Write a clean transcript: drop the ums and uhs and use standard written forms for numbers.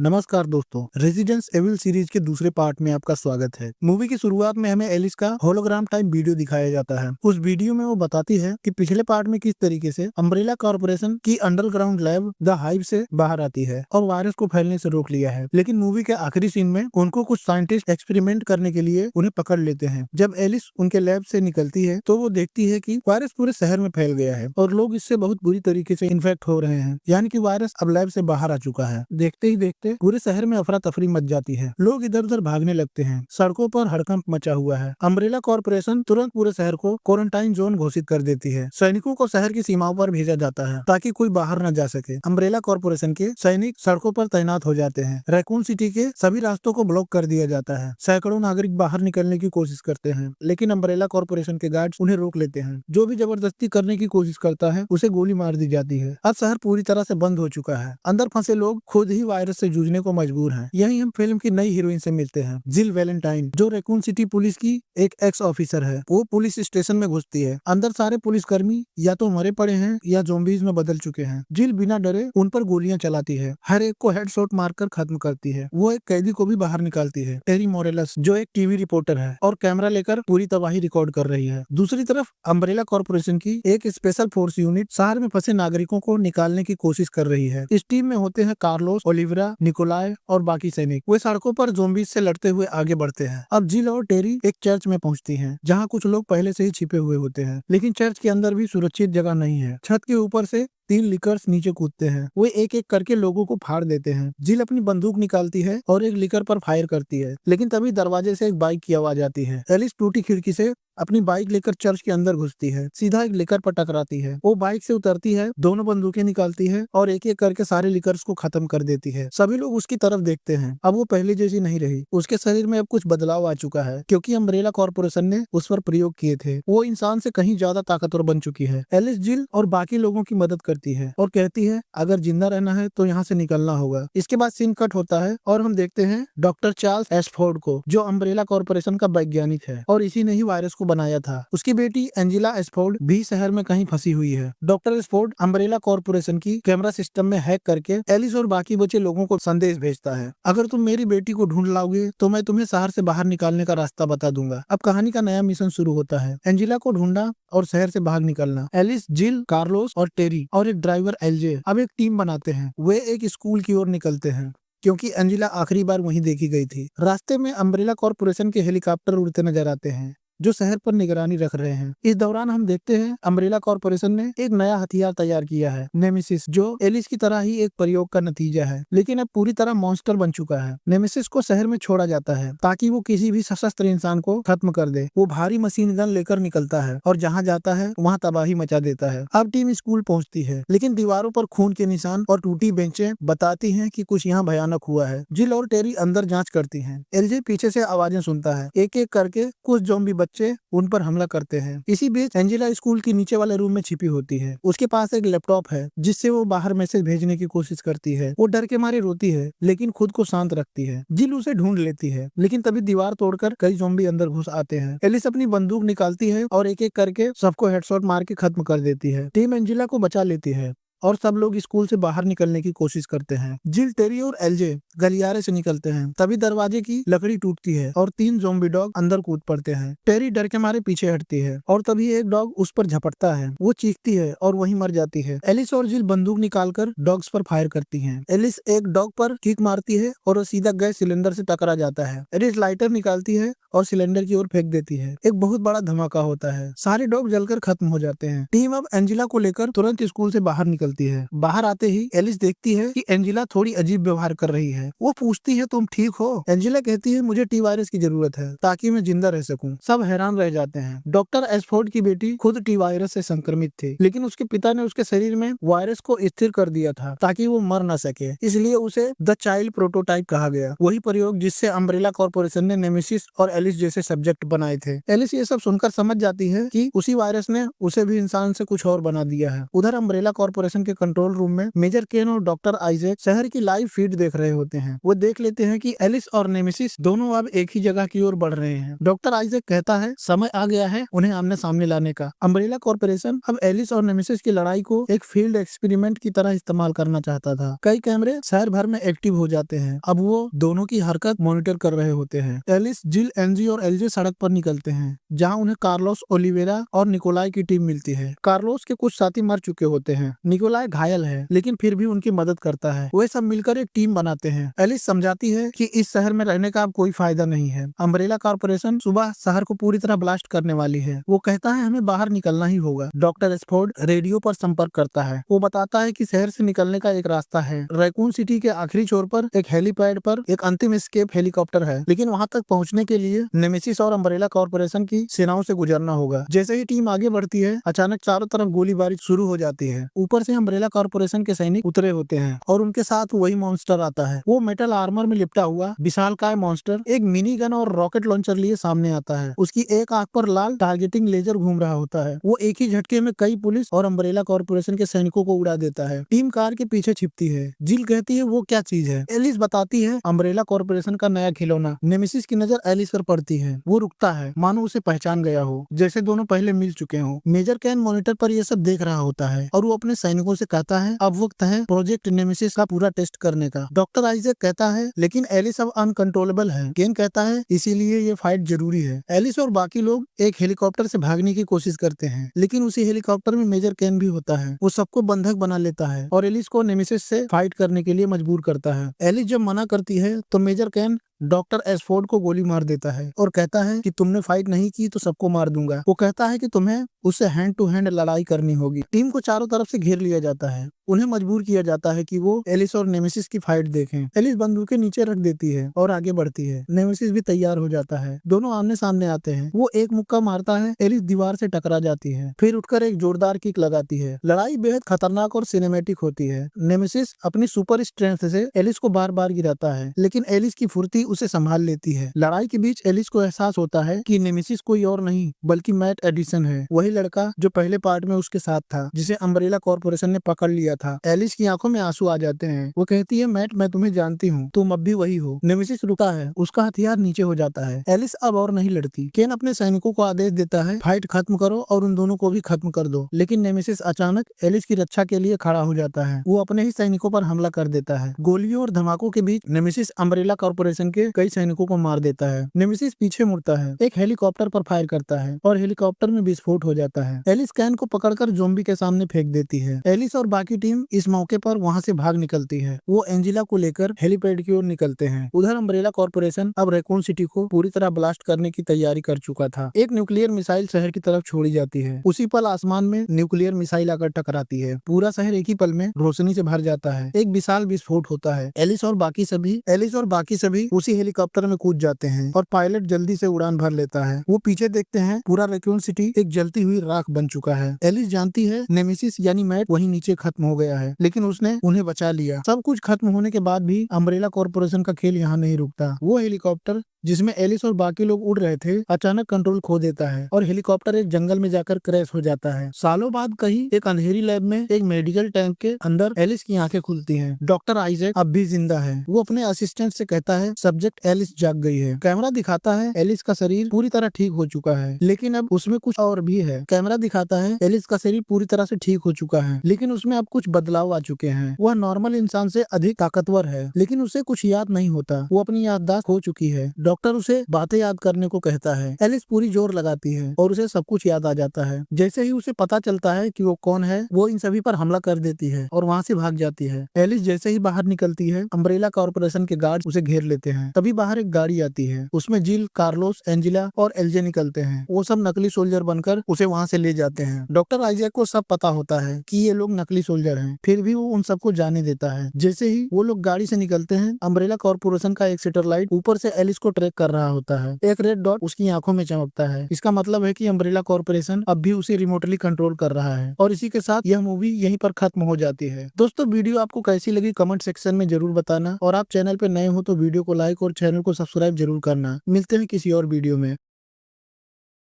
नमस्कार दोस्तों, residence evil series के दूसरे पार्ट में आपका स्वागत है। मूवी की शुरुआत में हमें एलिस का होलोग्राम टाइप वीडियो दिखाया जाता है। उस वीडियो में वो बताती है कि पिछले पार्ट में किस तरीके से अम्ब्रेला कॉर्पोरेशन की अंडरग्राउंड लैब द हाइव से बाहर आती है और वायरस को फैलने से रोक लिया है। लेकिन मूवी के आखिरी सीन में उनको कुछ साइंटिस्ट एक्सपेरिमेंट करने के लिए उन्हें पकड़ लेते हैं। जब एलिस उनके लैब से निकलती है तो वो देखती है कि वायरस पूरे शहर में फैल गया है और लोग इससे बहुत बुरी तरीके से इन्फेक्ट हो रहे हैं, यानी कि वायरस अब लैब से बाहर आ चुका है। देखते ही देखते पूरे शहर में अफरा तफरी मच जाती है। लोग इधर उधर भागने लगते हैं। सड़कों पर हड़कंप मचा हुआ है। अम्ब्रेला कॉर्पोरेशन तुरंत पूरे शहर को क्वारंटाइन जोन घोषित कर देती है। सैनिकों को शहर की सीमाओं पर भेजा जाता है ताकि कोई बाहर न जा सके। अम्ब्रेला कॉर्पोरेशन के सैनिक सड़कों पर तैनात हो जाते हैं। रैकून सिटी के सभी रास्तों को ब्लॉक कर दिया जाता है। सैकड़ों नागरिक बाहर निकलने की कोशिश करते हैं, लेकिन अम्ब्रेला कॉर्पोरेशन के गार्ड्स उन्हें रोक लेते हैं। जो भी जबरदस्ती करने की कोशिश करता है उसे गोली मार दी जाती है। अब शहर पूरी तरह से बंद हो चुका है। अंदर फंसे लोग खुद ही वायरस से जूझने को मजबूर हैं। यही हम फिल्म की नई हीरोइन से मिलते हैं, जिल वैलेंटाइन, जो रैकून सिटी पुलिस की एक एक्स ऑफिसर है। वो पुलिस स्टेशन में घुसती है। अंदर सारे पुलिसकर्मी या तो मरे पड़े हैं या ज़ॉम्बीज में बदल चुके हैं। जिल बिना डरे उन पर गोलियां चलाती है, हर एक को हेडशॉट मारकर खत्म करती है। वो एक कैदी को भी बाहर निकालती है, टेरी मोरेलस, जो एक टीवी रिपोर्टर है और कैमरा लेकर पूरी तबाही रिकॉर्ड कर रही है। दूसरी तरफ अम्ब्रेला कॉर्पोरेशन की एक स्पेशल फोर्स यूनिट शहर में फंसे नागरिकों को निकालने की कोशिश कर रही है। इस टीम में होते हैं कार्लोस, ओलिवेरा, निकोलाय और बाकी सैनिक। वे सड़कों पर ज़ॉम्बीज से लड़ते हुए आगे बढ़ते हैं। अब जिल और टेरी एक चर्च में पहुंचती हैं, जहां कुछ लोग पहले से ही छिपे हुए होते हैं, लेकिन चर्च के अंदर भी सुरक्षित जगह नहीं है। छत के ऊपर से 3 लिकर्स नीचे कूदते हैं। वे एक एक करके लोगों को फाड़ देते हैं। जिल अपनी बंदूक निकालती है और एक लिकर पर फायर करती है, लेकिन तभी दरवाजे से एक बाइक की आवाज आती है। एलिस टूटी खिड़की से अपनी बाइक लेकर चर्च के अंदर घुसती है, सीधा एक लिकर पर टकराती है। वो बाइक से उतरती है, दोनों बंदूकें निकालती है और एक एक करके सारे लिकर्स को खत्म कर देती है। सभी लोग उसकी तरफ देखते हैं। अब वो पहले जैसी नहीं रही। उसके शरीर में अब कुछ बदलाव आ चुका है, क्योंकि अम्ब्रेला कॉर्पोरेशन ने उस पर प्रयोग किए थे। वो इंसान से कहीं ज्यादा ताकतवर बन चुकी है। एलिस जिल और बाकी लोगों की मदद करती है और कहती है अगर जिंदा रहना है तो यहाँ से निकलना होगा। इसके बाद सीन कट होता है और हम देखते हैं डॉक्टर चार्ल्स एशफोर्ड को, जो अम्ब्रेला कॉर्पोरेशन का वैज्ञानिक है और इसी ने ही वायरस को बनाया था। उसकी बेटी एंजेला एशफोर्ड भी शहर में कहीं फंसी हुई है। डॉक्टर एशफोर्ड अम्ब्रेला कॉर्पोरेशन की कैमरा सिस्टम में हैक करके एलिस और बाकी बचे लोगों को संदेश भेजता है, अगर तुम मेरी बेटी को ढूंढ लाओगे तो मैं तुम्हें शहर से बाहर निकालने का रास्ता बता दूंगा। अब कहानी का नया मिशन शुरू होता है, एंजेला को ढूंढना और शहर से बाहर निकलना। एलिस, जिल, कार्लोस और टेरी और एक ड्राइवर एलजे अब एक टीम बनाते हैं। वे एक स्कूल की ओर निकलते हैं, क्योंकि एंजेला आखिरी बार वहीं देखी गई थी। रास्ते में अम्ब्रेला कॉर्पोरेशन के हेलीकॉप्टर उड़ते नजर आते हैं, जो शहर पर निगरानी रख रहे हैं। इस दौरान हम देखते हैं अम्ब्रेला कॉर्पोरेशन ने एक नया हथियार तैयार किया है, नेमेसिस, जो एलिस की तरह ही एक प्रयोग का नतीजा है, लेकिन अब पूरी तरह मॉन्स्टर बन चुका है। नेमेसिस को शहर में छोड़ा जाता है ताकि वो किसी भी सशस्त्र इंसान को खत्म कर दे। वो भारी मशीन गन लेकर निकलता है और जहाँ जाता है वहाँ तबाही मचा देता है। अब टीम स्कूल पहुँचती है, लेकिन दीवारों पर खून के निशान और टूटी बेंचें बताती हैं कि कुछ यहाँ भयानक हुआ है। जिल और टेरी अंदर जाँच करती है। एलजे पीछे से आवाजें सुनता है। एक एक करके कुछ ज़ॉम्बी बच्चे उन पर हमला करते हैं। इसी बीच एंजेला स्कूल की नीचे वाले रूम में छिपी होती है। उसके पास एक लैपटॉप है, जिससे वो बाहर मैसेज भेजने की कोशिश करती है। वो डर के मारे रोती है, लेकिन खुद को शांत रखती है। जिल उसे ढूंढ लेती है, लेकिन तभी दीवार तोड़कर कई ज़ॉम्बी अंदर घुस आते हैं। एलिस अपनी बंदूक निकालती है और एक एक करके सबको हेडशॉट मार के खत्म कर देती है। टीम एंजेला को बचा लेती है और सब लोग स्कूल से बाहर निकलने की कोशिश करते हैं। जिल, टेरी और एलजे गलियारे से निकलते हैं। तभी दरवाजे की लकड़ी टूटती है और 3 ज़ॉम्बी डॉग अंदर कूद पड़ते हैं। टेरी डर के मारे पीछे हटती है और तभी एक डॉग उस पर झपटता है। वो चीखती है और वहीं मर जाती है। एलिस और जिल बंदूक निकालकर डॉग्स पर फायर करती हैं। एलिस एक डॉग पर किक मारती है और वो सीधा गैस सिलेंडर से टकरा जाता है। एलिस लाइटर निकालती है और सिलेंडर की ओर फेंक देती है। एक बहुत बड़ा धमाका होता है। सारे डॉग जलकर खत्म हो जाते हैं। टीम अब एंजेला को लेकर तुरंत स्कूल से बाहर निकलती है। बाहर आते ही एलिस देखती है कि एंजेला थोड़ी अजीब व्यवहार कर रही है। वो पूछती है तुम ठीक हो? एंजेला कहती है मुझे टी वायरस की जरूरत है ताकि मैं जिंदा रह सकूं। सब हैरान रह जाते हैं। डॉक्टर एशफोर्ड की बेटी खुद टी वायरस से संक्रमित थी, लेकिन उसके पिता ने उसके शरीर में वायरस को स्थिर कर दिया था ताकि वो मर न सके, इसलिए उसे द चाइल्ड प्रोटोटाइप कहा गया। वही प्रयोग जिससे अम्ब्रेला कॉर्पोरेशन ने नेमेसिस और एलिस जैसे सब्जेक्ट बनाए थे। एलिस ये सब सुनकर समझ जाती है कि उसी वायरस ने उसे भी इंसान से कुछ और बना दिया है। उधर अम्ब्रेला कॉर्पोरेशन कॉर्पोरेशन के कंट्रोल रूम में मेजर केन और डॉक्टर आइजैक शहर की लाइव फीड देख रहे होते हैं। वो देख लेते हैं कि एलिस और नेमेसिस दोनों अब एक ही जगह की ओर बढ़ रहे हैं। डॉक्टर आइजैक कहता है समय आ गया है उन्हें आमने सामने लाने का। अम्ब्रेला कॉर्पोरेशन अब एलिस और नेमेसिस की लड़ाई को एक फील्ड एक्सपेरिमेंट की तरह इस्तेमाल करना चाहता था। कई कैमरे शहर भर में एक्टिव हो जाते हैं। अब वो दोनों की हरकत मॉनिटर कर रहे होते हैं। एलिस, जिल, एनजी और एलजे सड़क पर निकलते हैं जहाँ उन्हें कार्लोस, ओलिवेरा और निकोलाई की टीम मिलती है। कार्लोस के कुछ साथी मर चुके होते हैं। निकोलाई घायल है लेकिन फिर भी उनकी मदद करता है। वे सब मिलकर एक टीम बनाते हैं। एलिस समझाती है कि इस शहर में रहने का अब कोई फायदा नहीं है। अम्ब्रेला कॉर्पोरेशन सुबह शहर को पूरी तरह ब्लास्ट करने वाली है। वो कहता है हमें बाहर निकलना ही होगा। डॉक्टर स्फोर्ड रेडियो पर संपर्क करता है। वो बताता है कि शहर से निकलने का एक रास्ता है। रैकून सिटी के आखिरी छोर पर एक हेलीपैड पर एक अंतिम एस्केप हेलीकॉप्टर है, लेकिन वहाँ तक पहुँचने के लिए नेमेसिस और अम्ब्रेला कॉर्पोरेशन की सेनाओं से गुजरना होगा। जैसे ही टीम आगे बढ़ती है अचानक चारों तरफ गोलीबारी शुरू हो जाती है। ऊपर से अम्ब्रेला कॉर्पोरेशन के सैनिक उतरे होते हैं और उनके साथ वही मॉन्स्टर आता है। वो मेटल आर्मर में लिपटा हुआ विशालकाय मॉन्स्टर एक मिनी गन और रॉकेट लॉन्चर लिए सामने आता है। उसकी एक आंख पर लाल टारगेटिंग लेजर घूम रहा होता है। वो एक ही झटके में कई पुलिस और अम्ब्रेला कॉर्पोरेशन के सैनिकों को उड़ा देता है। टीम कार के पीछे छिपती है। जिल कहती है वो क्या चीज है। एलिस बताती है अम्ब्रेला कॉर्पोरेशन का नया खिलौना। नेमेसिस की नजर एलिस पर पड़ती है। वो रुकता है मानो उसे पहचान गया हो, जैसे दोनों पहले मिल चुके हों। मेजर कैन मॉनिटर पर ये सब देख रहा होता है और वो अपने सैनिकों से कहता है अब वक्त है प्रोजेक्ट नेमेसिस का पूरा टेस्ट करने का। डॉक्टर आइजैक कहता है लेकिन एलिस अब अनकंट्रोलेबल है। केन कहता है इसीलिए ये फाइट जरूरी है। एलिस और बाकी लोग एक हेलीकॉप्टर से भागने की कोशिश करते हैं, लेकिन उसी हेलीकॉप्टर में मेजर कैन भी होता है। वो सबको बंधक बना लेता है और एलिस को नेमेसिस से फाइट करने के लिए मजबूर करता है। एलिस जब मना करती है तो मेजर कैन डॉक्टर एसफोर्ड को गोली मार देता है और कहता है कि तुमने फाइट नहीं की तो सबको मार दूंगा। वो कहता है कि तुम्हें उससे हैंड टू हैंड लड़ाई करनी होगी। टीम को चारों तरफ से घेर लिया जाता है। उन्हें मजबूर किया जाता है कि वो एलिस और नेमेसिस की फाइट देखें। एलिस बंदूकें नीचे रख देती है और आगे बढ़ती है। नेमेसिस भी तैयार हो जाता है। दोनों आमने सामने आते हैं। वो एक मुक्का मारता है, एलिस दीवार से टकरा जाती है, फिर उठकर एक जोरदार किक लगाती है। लड़ाई बेहद खतरनाक और सिनेमैटिक होती है। नेमेसिस अपनी सुपर स्ट्रेंथ से एलिस को बार बार गिराता है, लेकिन एलिस की फुर्ती उसे संभाल लेती है। लड़ाई के बीच एलिस को एहसास होता है कि नेमेसिस कोई और नहीं बल्कि मैट एडिसन है, वही लड़का जो पहले पार्ट में उसके साथ था, जिसे अम्ब्रेला कॉर्पोरेशन ने पकड़ लिया था। एलिस की आंखों में आंसू आ जाते हैं। वो कहती है मैट मैं तुम्हें जानती हूँ, तुम अब भी वही हो। नेमेसिस रुका है, उसका हथियार नीचे हो जाता है। एलिस अब और नहीं लड़ती। केन अपने सैनिकों को आदेश देता है फाइट खत्म करो और उन दोनों को भी खत्म कर दो, लेकिन नेमेसिस अचानक एलिस की रक्षा के लिए खड़ा हो जाता है। वो अपने ही सैनिकों पर हमला कर देता है। गोलियों और धमाकों के बीच नेमेसिस अम्ब्रेला कॉर्पोरेशन के कई सैनिकों को मार देता है। नेमेसिस पीछे मुड़ता है, एक हेलीकॉप्टर पर फायर करता है और हेलीकॉप्टर में विस्फोट हो जाता है। एलिस कैन को पकड़कर ज़ोंबी के सामने फेंक देती है। एलिस और बाकी टीम इस मौके पर वहां से भाग निकलती है। वो एंजिला को लेकर हेलीपैड की ओर निकलते हैं। उधर अम्ब्रेला कॉर्पोरेशन अब रैकून सिटी को पूरी तरह ब्लास्ट करने की तैयारी कर चुका था। एक न्यूक्लियर मिसाइल शहर की तरफ छोड़ी जाती है। उसी पल आसमान में न्यूक्लियर मिसाइल आकर टकराती है। पूरा शहर एक ही पल में रोशनी से भर जाता है। एक विशाल विस्फोट होता है। एलिस और बाकी सभी उसी हेलीकॉप्टर में कूद जाते हैं और पायलट जल्दी से उड़ान भर लेता है। वो पीछे देखते हैं, पूरा रैकून सिटी एक जलती हुई राख बन चुका है। एलिस जानती है नेमेसिस यानी मैट वहीं नीचे खत्म हो गया है, लेकिन उसने उन्हें बचा लिया। सब कुछ खत्म होने के बाद भी अम्ब्रेला कॉर्पोरेशन का खेल यहाँ नहीं रुकता। वो हेलीकॉप्टर जिसमें एलिस और बाकी लोग उड़ रहे थे अचानक कंट्रोल खो देता है और हेलीकॉप्टर एक जंगल में जाकर क्रैश हो जाता है। सालों बाद कहीं एक अंधेरी लैब में एक मेडिकल टैंक के अंदर एलिस की आंखें खुलती हैं। डॉक्टर आइजैक अब भी जिंदा है। वो अपने असिस्टेंट से कहता है सब्जेक्ट एलिस जाग गई है। कैमरा दिखाता है एलिस का शरीर पूरी तरह ठीक हो चुका है, लेकिन अब उसमें कुछ और भी है। कैमरा दिखाता है एलिस का शरीर पूरी तरह से ठीक हो चुका है, लेकिन उसमें अब कुछ बदलाव आ चुके हैं। वह नॉर्मल इंसान से अधिक ताकतवर है, लेकिन उसे कुछ याद नहीं होता। वो अपनी याददाश्त खो चुकी है। डॉक्टर उसे बातें याद करने को कहता है। एलिस पूरी जोर लगाती है और उसे सब कुछ याद आ जाता है। जैसे ही उसे पता चलता है कि वो कौन है, वो इन सभी पर हमला कर देती है और वहाँ से भाग जाती है। एलिस जैसे ही बाहर निकलती है, अम्ब्रेला कॉर्पोरेशन के गार्ड उसे घेर लेते हैं। तभी बाहर एक गाड़ी आती है। उसमें जिल, कार्लोस, एंजिला और एलजे निकलते हैं। वो सब नकली सोल्जर बनकर उसे वहाँ से ले जाते हैं। डॉक्टर आइजैक को सब पता होता है कि ये लोग नकली सोल्जर हैं, फिर भी वो उन सबको जाने देता है। जैसे ही वो लोग गाड़ी से निकलते हैं, अम्ब्रेला कॉर्पोरेशन का एक सैटेलाइट ऊपर से एलिस को ट्रैक कर रहा होता है। एक रेड डॉट उसकी आंखों में चमकता है। इसका मतलब है कि अम्ब्रेला कॉर्पोरेशन अब भी उसे रिमोटली कंट्रोल कर रहा है। और इसी के साथ यह मूवी यहीं पर खत्म हो जाती है। दोस्तों, वीडियो आपको कैसी लगी कमेंट सेक्शन में जरूर बताना और आप चैनल पे नए हो तो वीडियो को लाइक और चैनल को सब्सक्राइब जरूर करना। मिलते हैं किसी और वीडियो में।